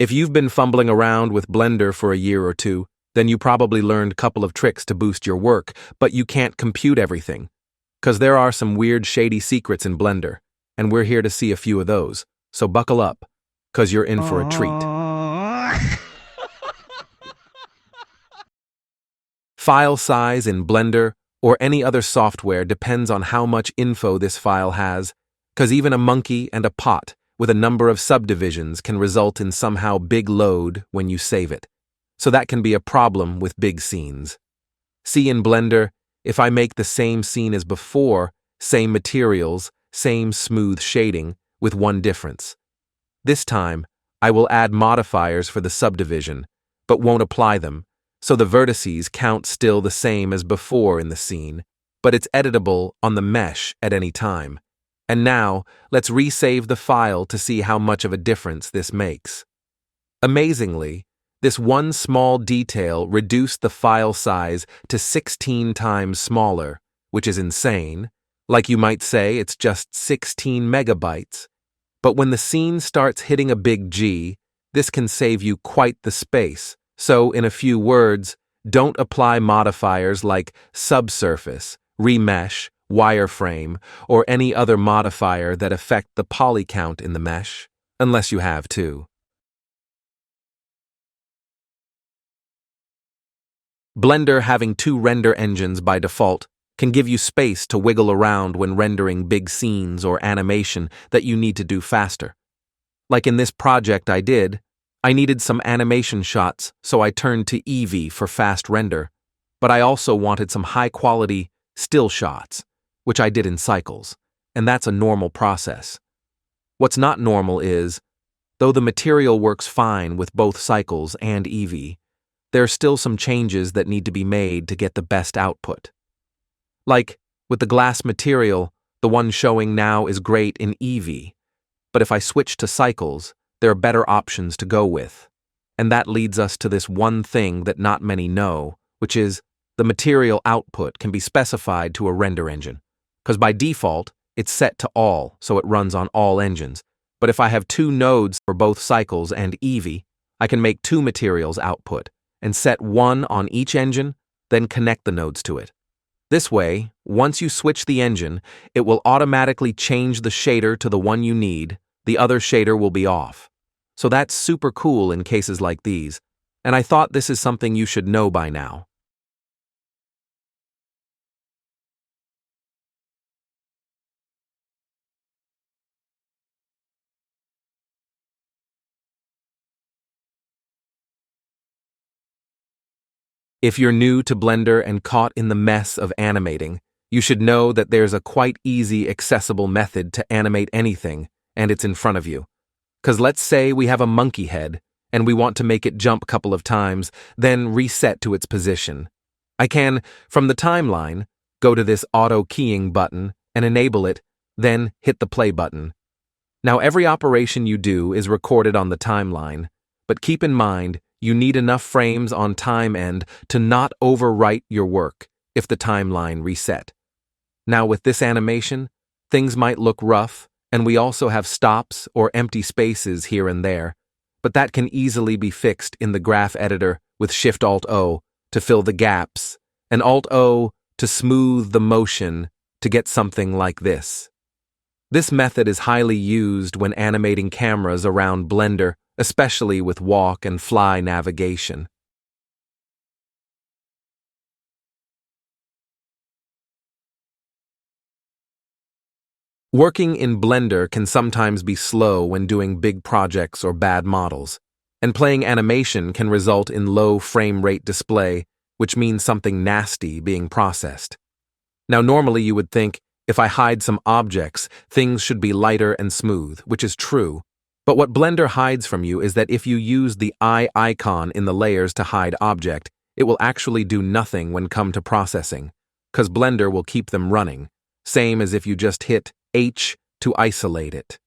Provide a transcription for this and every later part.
If you've been fumbling around with Blender for a year or two, then you probably learned a couple of tricks to boost your work, but you can't compute everything. 'Cause there are some weird, shady secrets in Blender, and we're here to see a few of those. So buckle up, 'cause you're in for a treat. File size in Blender or any other software depends on how much info this file has, 'cause even a monkey and a pot with a number of subdivisions can result in somehow big load when you save it. So that can be a problem with big scenes. See, in Blender, if I make the same scene as before, same materials, same smooth shading, with one difference. This time, I will add modifiers for the subdivision, but won't apply them, so the vertices count still the same as before in the scene, but it's editable on the mesh at any time. And now, let's resave the file to see how much of a difference this makes. Amazingly, this one small detail reduced the file size to 16 times smaller, which is insane. Like you might say, it's just 16 megabytes. But when the scene starts hitting a big G, this can save you quite the space. So, in a few words, don't apply modifiers like subsurface, remesh, wireframe, or any other modifier that affect the poly count in the mesh, unless you have to. Blender having two render engines by default can give you space to wiggle around when rendering big scenes or animation that you need to do faster. Like in this project I needed some animation shots, so I turned to Eevee for fast render, but I also wanted some high-quality still shots, which I did in cycles, and that's a normal process. What's not normal is, though the material works fine with both cycles and Eevee, there are still some changes that need to be made to get the best output. Like, with the glass material, the one showing now is great in Eevee, but if I switch to cycles, there are better options to go with. And that leads us to this one thing that not many know, which is the material output can be specified to a render engine. Because by default, it's set to all, so it runs on all engines. But if I have two nodes for both cycles and Eevee, I can make two materials output, and set one on each engine, then connect the nodes to it. This way, once you switch the engine, it will automatically change the shader to the one you need, the other shader will be off. So that's super cool in cases like these, and I thought this is something you should know by now. If you're new to Blender and caught in the mess of animating, you should know that there's a quite easy, accessible method to animate anything, and it's in front of you. 'Cause let's say we have a monkey head, and we want to make it jump a couple of times, then reset to its position. I can, from the timeline, go to this auto keying button and enable it, then hit the play button. Now every operation you do is recorded on the timeline, but keep in mind, you need enough frames on time end to not overwrite your work if the timeline reset. Now with this animation, things might look rough, and we also have stops or empty spaces here and there, but that can easily be fixed in the graph editor with Shift-Alt-O to fill the gaps, and Alt-O to smooth the motion to get something like this. This method is highly used when animating cameras around Blender, especially with walk and fly navigation. Working in Blender can sometimes be slow when doing big projects or bad models, and playing animation can result in low frame rate display, which means something nasty being processed. Now normally you would think, if I hide some objects, things should be lighter and smooth, which is true. But what Blender hides from you is that if you use the eye icon in the layers to hide object, it will actually do nothing when come to processing, 'cause Blender will keep them running, same as if you just hit H to isolate it.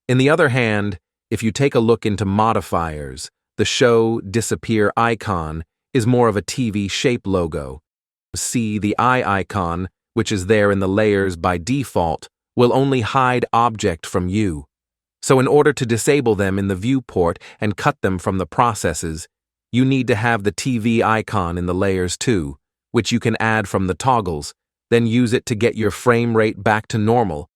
In the other hand, if you take a look into modifiers, the show disappear icon is more of a TV shape logo. See, the eye icon, which is there in the layers by default, will only hide object from you. So in order to disable them in the viewport and cut them from the processes, you need to have the TV icon in the layers too, which you can add from the toggles, then use it to get your frame rate back to normal.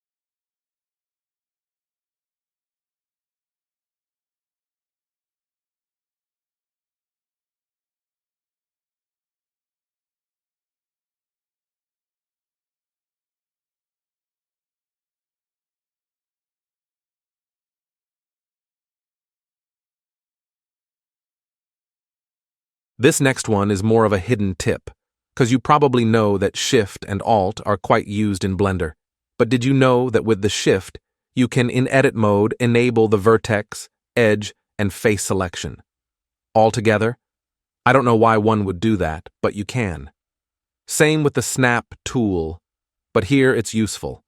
This next one is more of a hidden tip, because you probably know that Shift and Alt are quite used in Blender. But did you know that with the Shift, you can in edit mode enable the vertex, edge, and face selection? All together? I don't know why one would do that, but you can. Same with the Snap tool, but here it's useful.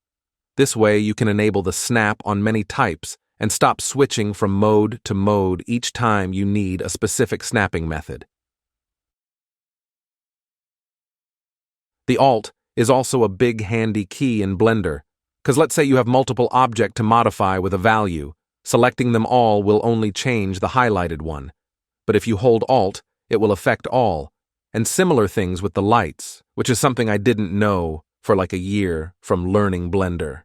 This way you can enable the snap on many types and stop switching from mode to mode each time you need a specific snapping method. The Alt is also a big handy key in Blender, because let's say you have multiple objects to modify with a value, selecting them all will only change the highlighted one. But if you hold Alt, it will affect all, and similar things with the lights, which is something I didn't know for like a year from learning Blender.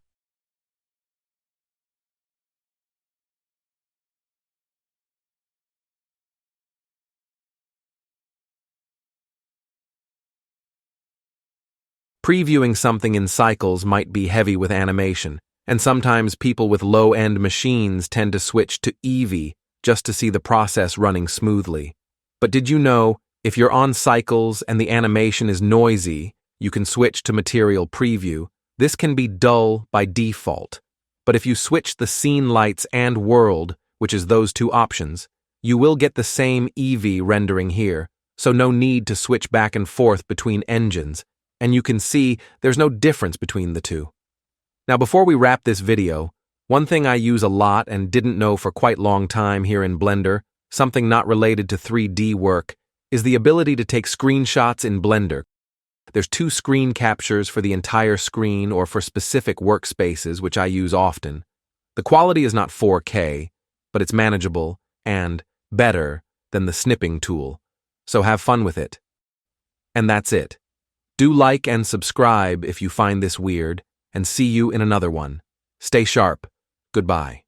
Previewing something in cycles might be heavy with animation, and sometimes people with low-end machines tend to switch to Eevee just to see the process running smoothly. But did you know, if you're on cycles and the animation is noisy, you can switch to Material Preview. This can be dull by default. But if you switch the scene lights and world, which is those two options, you will get the same Eevee rendering here, so no need to switch back and forth between engines. And you can see there's no difference between the two. Now before we wrap this video, one thing I use a lot and didn't know for quite long time here in Blender, something not related to 3D work, is the ability to take screenshots in Blender. There's 2 screen captures for the entire screen or for specific workspaces, which I use often. The quality is not 4K, but it's manageable and better than the snipping tool, so have fun with it. And that's it. Do like and subscribe if you find this weird, and see you in another one. Stay sharp. Goodbye.